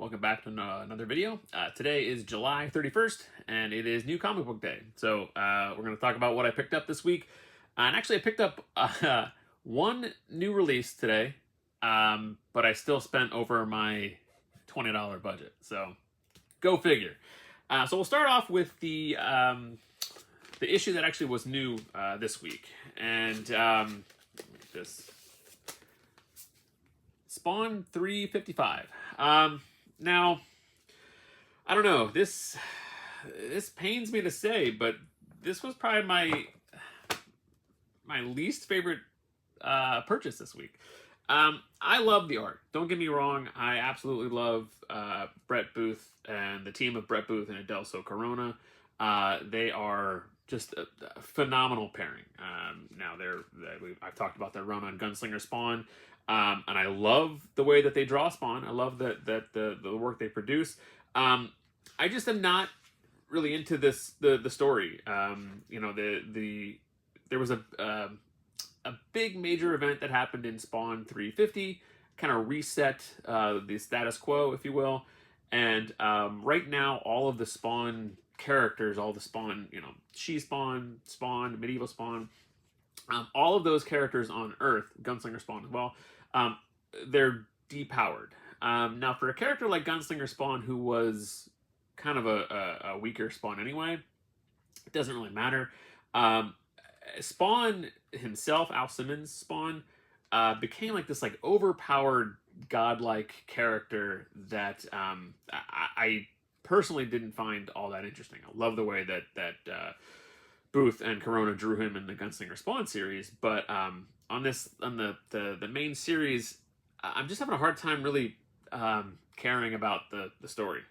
Welcome back to another video. Today is July 31st, and it is New Comic Book Day. So we're going to talk about what I picked up this week. And actually, I picked up one new release today, but I still spent over my $20 budget. So go figure. So we'll start off with the issue that actually was new this week. And this Spawn 355. Now, I don't know. This pains me to say, but this was probably my least favorite purchase this week. I love the art. Don't get me wrong. I absolutely love Brett Booth and the team of Brett Booth and Adelso Corona. They are just a phenomenal pairing. Now I've talked about their run on Gunslinger Spawn. And I love the way that they draw Spawn. I love that the work they produce. I just am not really into the story. There was a big major event that happened in Spawn 350, kind of reset the status quo, if you will. And right now, all of the Spawn characters, all the Spawn, She-Spawn, Spawn, Medieval Spawn, all of those characters on Earth, Gunslinger Spawn as well, they're depowered. Now, for a character like Gunslinger Spawn, who was kind of a weaker Spawn anyway, it doesn't really matter. Spawn himself, Al Simmons' Spawn, became like this overpowered godlike character that I personally didn't find all that interesting. I love the way that Booth and Corona drew him in the Gunslinger Spawn series, but on the main series, I'm just having a hard time really caring about the story.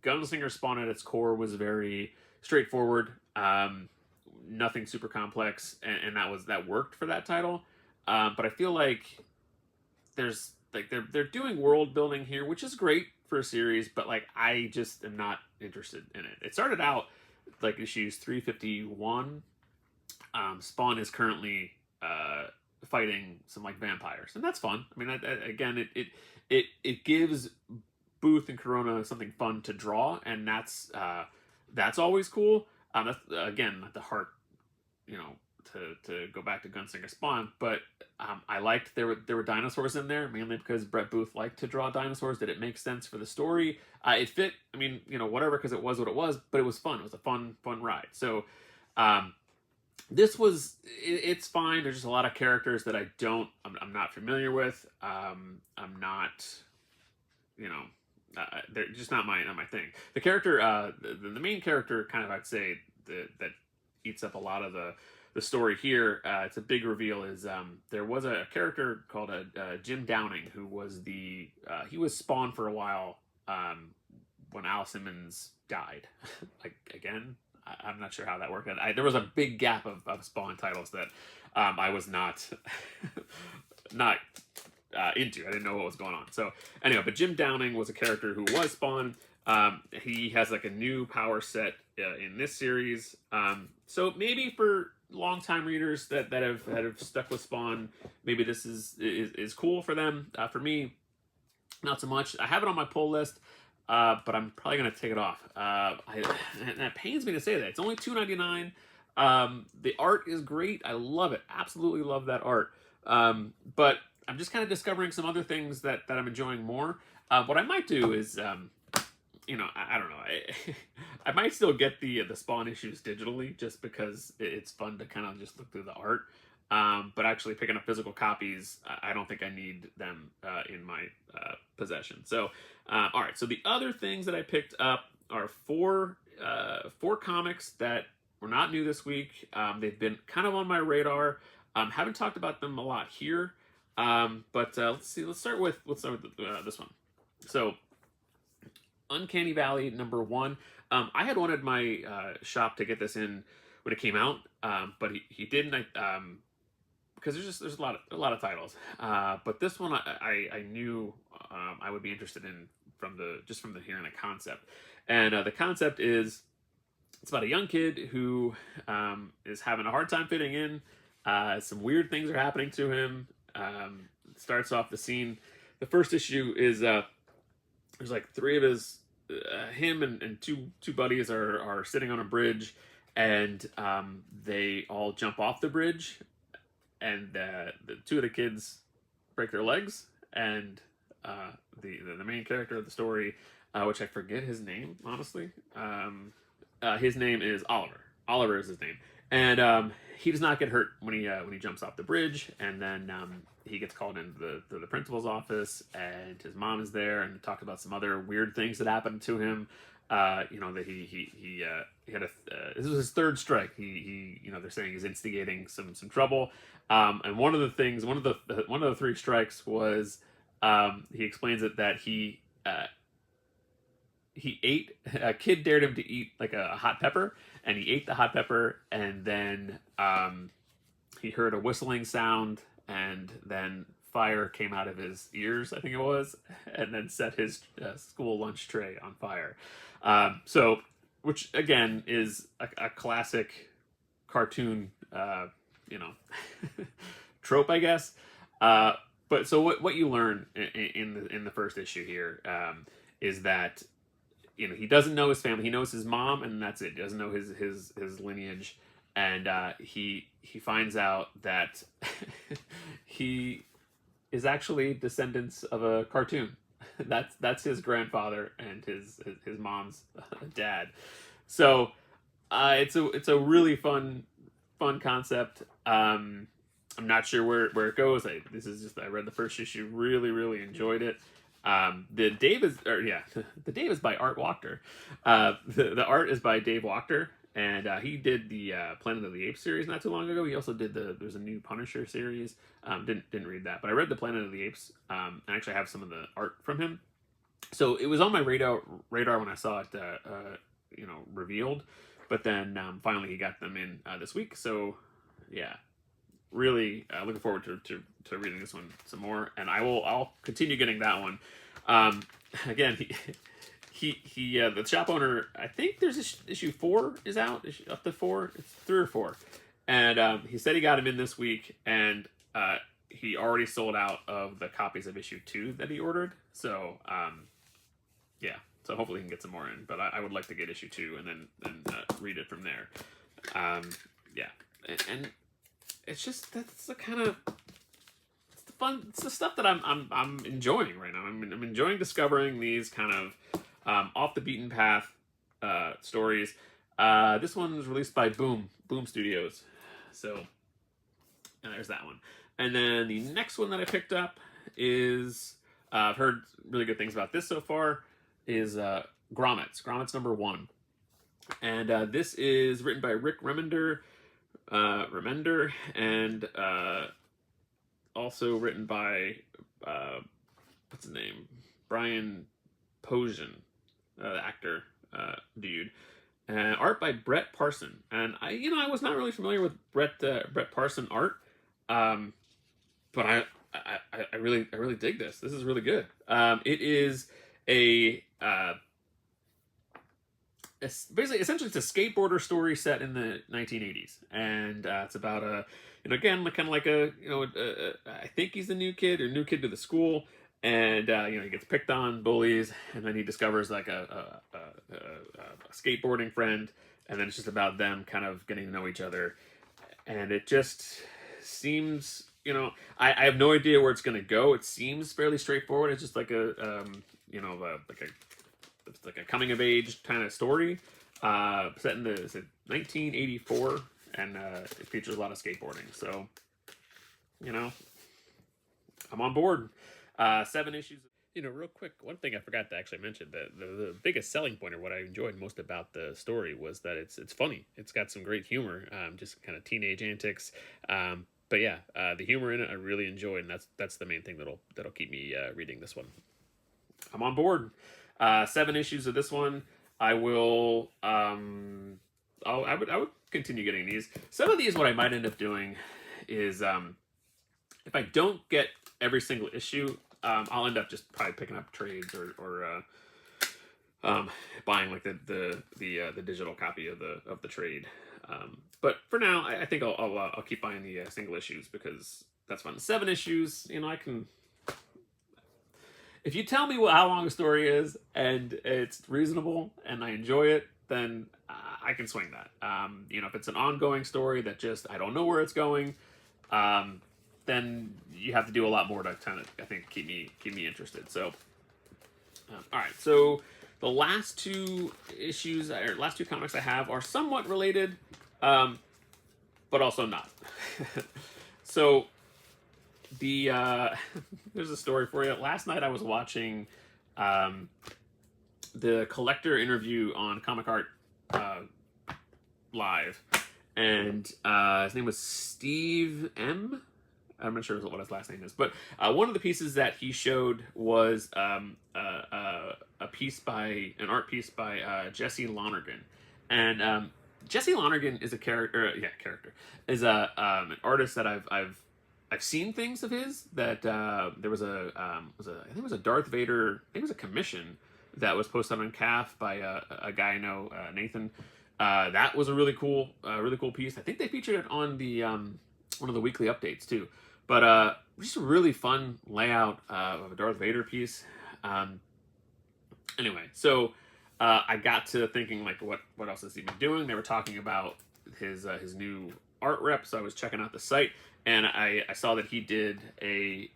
Gunslinger Spawn at its core was very straightforward, nothing super complex, and that worked for that title. But I feel like they're doing world building here, which is great for a series, but I just am not interested in it. It started out like issues 351. Spawn is currently fighting some vampires, and that's fun. I mean, again, it gives Booth and Corona something fun to draw, and that's always cool. That's again at the heart, to go back to Gunslinger Spawn. But I liked there were dinosaurs in there, mainly because Brett Booth liked to draw dinosaurs. Did it make sense for the story? It fit. I mean, whatever, because it was what it was. But it was fun. It was a fun ride. So this was it's fine. There's just a lot of characters that I'm not familiar with. I'm not, they're just not my thing. The character, the main character, kind of, I'd say that eats up a lot of the story here. It's a big reveal. Is there was a character called Jim Downing, who was he was Spawn for a while when Al Simmons died. Again, I'm not sure how that worked. There was a big gap of Spawn titles that I was not into. I didn't know what was going on. So anyway, but Jim Downing was a character who was Spawn. He has a new power set in this series. So maybe for longtime readers that have stuck with Spawn, maybe this is cool for them. For me, not so much. I have it on my pull list. But I'm probably going to take it off. And that pains me to say that. It's only $2.99. The art is great. I love it. Absolutely love that art. But I'm just kind of discovering some other things that I'm enjoying more. What I might do is, I don't know. I might still get the Spawn issues digitally, just because it's fun to kind of just look through the art. But actually picking up physical copies, I don't think I need them in my possession. So, all right. So the other things that I picked up are four comics that were not new this week. They've been kind of on my radar. Haven't talked about them a lot here. But let's see. Let's start with this one. So, Uncanny Valley #1. I had wanted my shop to get this in when it came out, but he didn't. Because there's a lot of titles, but this one I knew I would be interested in from the hearing the concept, and the concept is it's about a young kid who is having a hard time fitting in. Some weird things are happening to him. Starts off the scene the first issue is there's like three of his him and two buddies are sitting on a bridge, and they all jump off the bridge, and the two of the kids break their legs, and the main character of the story, which I forget his name honestly, his name is Oliver. Oliver is his name, and he does not get hurt when he jumps off the bridge, and then he gets called into the principal's office, and his mom is there, and talks about some other weird things that happened to him. That he had this was his third strike. He they're saying he's instigating some trouble. And one of the three strikes was he explains it that he ate a kid dared him to eat like a hot pepper, and he ate the hot pepper, and then he heard a whistling sound, and then fire came out of his ears, I think it was, and then set his school lunch tray on fire. So, which again is a classic cartoon, trope, I guess. But so what you learn in the first issue here is that he doesn't know his family. He knows his mom, and that's it. He doesn't know his lineage, and he finds out that he is actually descendants of a cartoon. That's his grandfather and his mom's dad. So it's a really fun concept. I'm not sure where it goes. I read the first issue, really enjoyed it. The Dave is by Art Wachter. The art is by Dave Wachter, and he did the Planet of the Apes series not too long ago. He also did there's a new Punisher series. Didn't read that, but I read the Planet of the Apes. And actually have some of the art from him. So it was on my radar when I saw it revealed, but then finally he got them in this week. So yeah, really looking forward to reading this one some more, and I'll continue getting that one. Again, he the shop owner, I think there's issue 4 is out, up to 4, it's 3 or 4, and he said he got him in this week, and he already sold out of the copies of issue 2 that he ordered. So yeah, so hopefully he can get some more in, but I would like to get issue 2 and then read it from there. Yeah, and it's just that's the kind of it's the stuff that I'm enjoying right now. I'm enjoying discovering these kind of off the beaten path stories. This one was released by Boom Studios, so and there's that one. And then the next one that I picked up is I've heard really good things about this so far. Is Grommets #1, and this is written by Rick Remender, and also written by what's his name, Brian Posehn, the actor dude, and art by Brett Parson. And I was not really familiar with Brett Parson art, but I really dig this. This is really good. It is essentially it's a skateboarder story set in the 1980s, and it's about again kind of like I think he's the new kid to the school, and he gets picked on, bullies, and then he discovers like a skateboarding friend, and then it's just about them kind of getting to know each other, and it just seems I have no idea where it's going to go. It seems fairly straightforward. It's just like it's like a coming of age kind of story, set in 1984, and it features a lot of skateboarding. So, I'm on board. 7 issues. Real quick, one thing I forgot to actually mention, the biggest selling point, or what I enjoyed most about the story, was that it's funny. It's got some great humor, just kind of teenage antics. But yeah, the humor in it I really enjoyed, and that's the main thing that'll keep me reading this one. I'm on board. 7 issues of this one. I will. I would continue getting these. Some of these, what I might end up doing is, if I don't get every single issue, I'll end up just probably picking up trades or buying like the digital copy of the trade. But for now, I think I'll keep buying the single issues because that's fun. 7 issues, if you tell me how long a story is and it's reasonable and I enjoy it, then I can swing that. You know, if it's an ongoing story that just I don't know where it's going, then you have to do a lot more to kind of, I think, keep me interested. So, all right. So the last two issues or last two comics I have are somewhat related, but also not. So the there's a story for you. Last night I was watching the collector interview on Comic Art Live, and his name was Steve M. I'm not sure what his last name is, but one of the pieces that he showed was a piece by an art piece by Jesse Lonergan, and Jesse Lonergan is a character. Character is an artist that I've seen things of his. That there was I think it was a Darth Vader. I think it was a commission that was posted on CAF by a guy I know, Nathan. That was a really cool piece. I think they featured it on the one of the weekly updates too. But just a really fun layout of a Darth Vader piece. Anyway, so I got to thinking, like, what else has he been doing? They were talking about his new art rep, so I was checking out the site, and I saw that he did a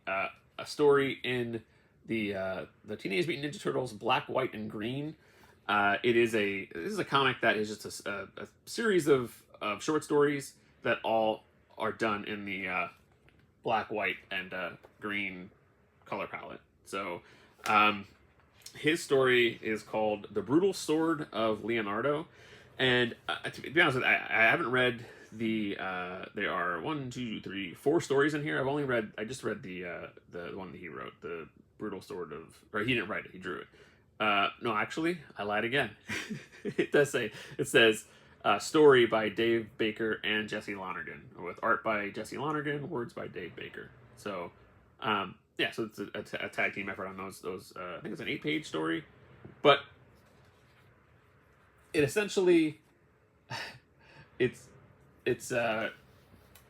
story in the Teenage Mutant Ninja Turtles Black, White, and Green. This is a comic that is just a series of short stories that all are done in the black, white, and green color palette. So his story is called The Brutal Sword of Leonardo. And to be honest with you, I haven't read there are 4 stories in here. I just read the one that he wrote, The Brutal Sword of, or he didn't write it, he drew it. No, actually, I lied again. It says, story by Dave Baker and Jesse Lonergan, with art by Jesse Lonergan, words by Dave Baker. So, so it's a tag team effort on those. I think it's an 8-page story, but it essentially it's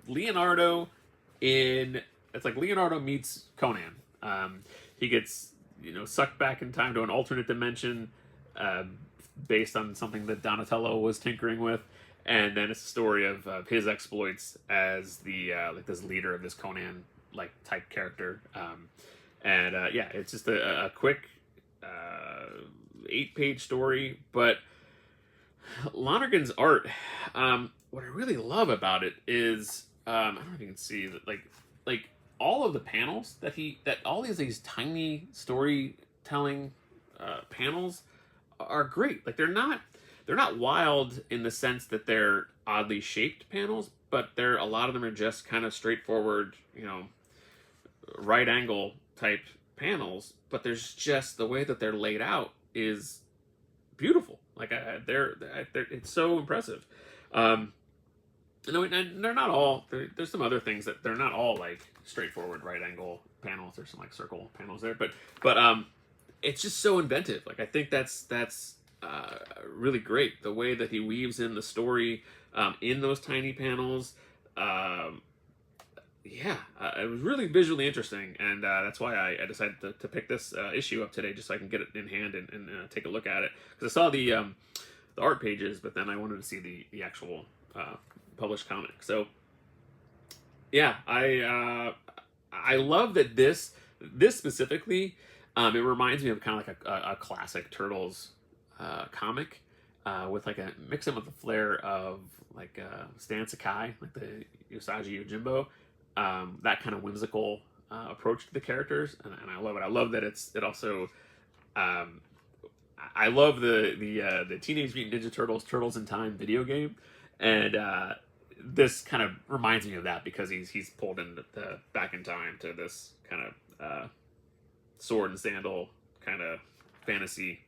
Leonardo it's like Leonardo meets Conan. He gets sucked back in time to an alternate dimension. Based on something that Donatello was tinkering with, and then it's a story of his exploits as the this leader of this Conan type character, it's just a quick 8-page story. But Lonergan's art, what I really love about it is I don't know if you can see that like all of the panels that all these tiny storytelling panels are great. Like they're not wild in the sense that they're oddly shaped panels, but a lot of them are just kind of straightforward, right angle type panels. But there's just the way that they're laid out is beautiful. Like they're it's so impressive. And they're not all. There's some other things that they're not all like straightforward right angle panels. There's some like circle panels there, but it's just so inventive. Like I think that's really great, the way that he weaves in the story in those tiny panels. It was really visually interesting, and that's why I decided to pick this issue up today, just so I can get it in hand and take a look at it. Because I saw the art pages, but then I wanted to see the actual published comic. So yeah, I love that this specifically. It reminds me of kind of like a classic Turtles comic with like a mix in with the flair of like Stan Sakai, like the Usagi Yojimbo, that kind of whimsical approach to the characters, and I love it. I love that it also. I love the Teenage Mutant Ninja Turtles Turtles in Time video game, and this kind of reminds me of that because he's pulled into back in time to this kind of sword and sandal kind of fantasy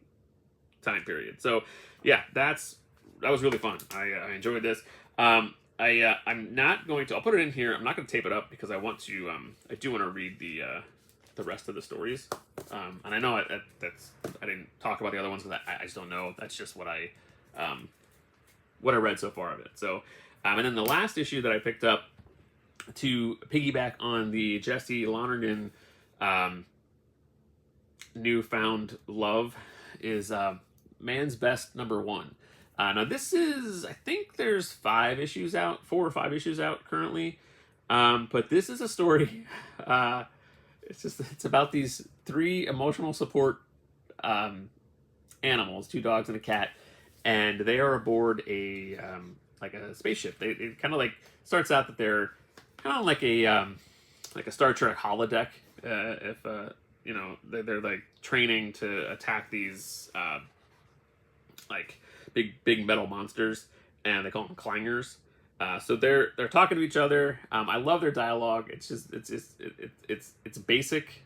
time period. So yeah, that was really fun. I enjoyed this. I'm not going to. I'll put it in here. I'm not going to tape it up because I want to. I do want to read the rest of the stories. And I know I didn't talk about the other ones because I just don't know. That's just what I read so far of it. So, and then the last issue that I picked up to piggyback on the Jesse Lonergan newfound love is Man's Best #1. Now this is, I think there's 5 issues out, 4 or 5 issues out currently. But this is a story. It's about these 3 emotional support animals, 2 dogs and a cat, and they are aboard a like a spaceship. It kind of like starts out that they're kind of like a Star Trek holodeck. If you know, they're like training to attack these like big metal monsters, and they call them clangers. So they're talking to each other. I love their dialogue. It's just it's basic.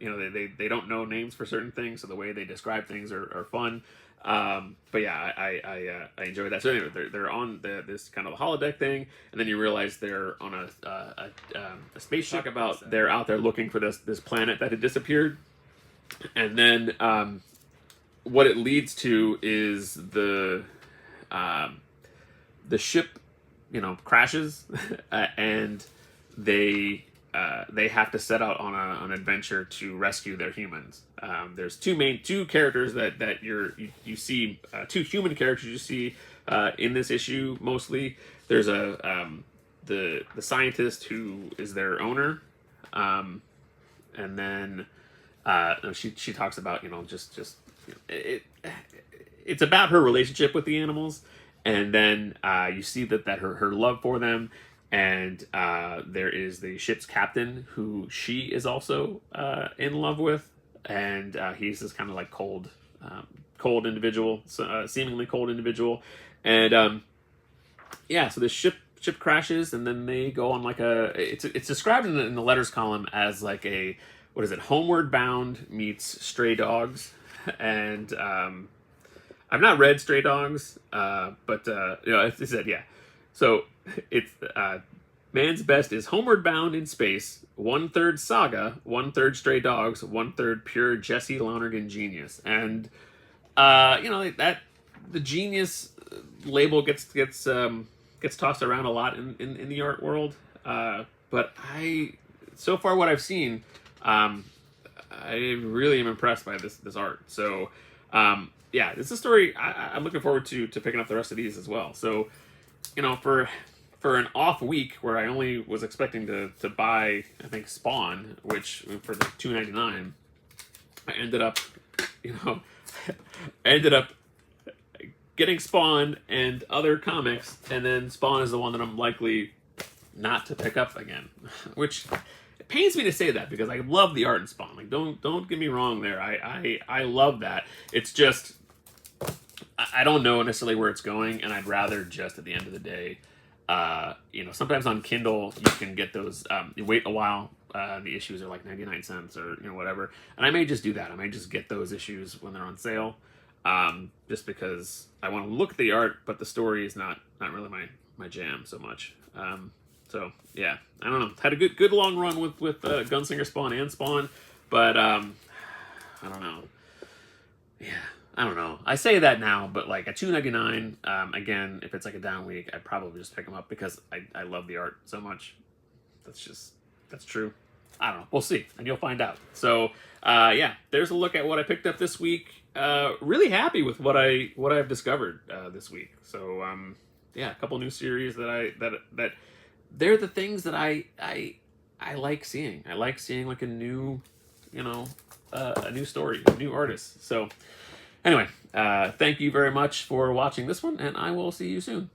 You know, they don't know names for certain things, so the way they describe things are fun. But yeah, I enjoy that. So anyway, they're on this kind of holodeck thing, and then you realize they're on a spaceship. They're out there looking for this planet that had disappeared, and then what it leads to is the ship, you know, crashes, and they have to set out on an adventure to rescue their humans. There's two characters that you see, 2 human characters you see in this issue mostly. There's the scientist who is their owner, and then she talks about, you know, just it's about her relationship with the animals. And then you see that her love for them, and there is the ship's captain who she is also in love with, and he's this kind of like cold individual, seemingly cold individual, and yeah. So the ship crashes, and then they go on like it's described in the letters column as like a, what is it, Homeward Bound meets Stray Dogs, and I've not read Stray Dogs, but you know, it said, yeah. So it's Man's Best is Homeward Bound in space, 1/3 saga, 1/3 Stray Dogs, 1/3 pure Jesse Lonergan genius, and you know, that the genius label gets tossed around a lot in the art world, but so far what I've seen, I really am impressed by this art. So. Yeah, it's a story I'm looking forward to picking up the rest of these as well. So, you know, for an off week where I only was expecting to buy, I think, Spawn, which for the $2.99, I ended up, you know, getting Spawn and other comics, and then Spawn is the one that I'm likely not to pick up again, which it pains me to say that because I love the art in Spawn. Like, don't get me wrong there. I love that. It's just, I don't know necessarily where it's going, and I'd rather just at the end of the day, you know, sometimes on Kindle you can get those. You wait a while. The issues are like 99 cents or, you know, whatever, and I may just do that. I may just get those issues when they're on sale, just because I want to look at the art, but the story is not really my jam so much. So yeah, I don't know. Had a good long run with Gunslinger Spawn and Spawn, but I don't know. Yeah, I don't know. I say that now, but like at $2.99, again, if it's like a down week, I'd probably just pick them up because I love the art so much. That's true. I don't know. We'll see, and you'll find out. So yeah, there's a look at what I picked up this week. Really happy with what I've discovered this week. So yeah, a couple new series that they're the things that I like seeing. I like seeing like a new, you know, a new story, a new artist. So anyway, thank you very much for watching this one, and I will see you soon.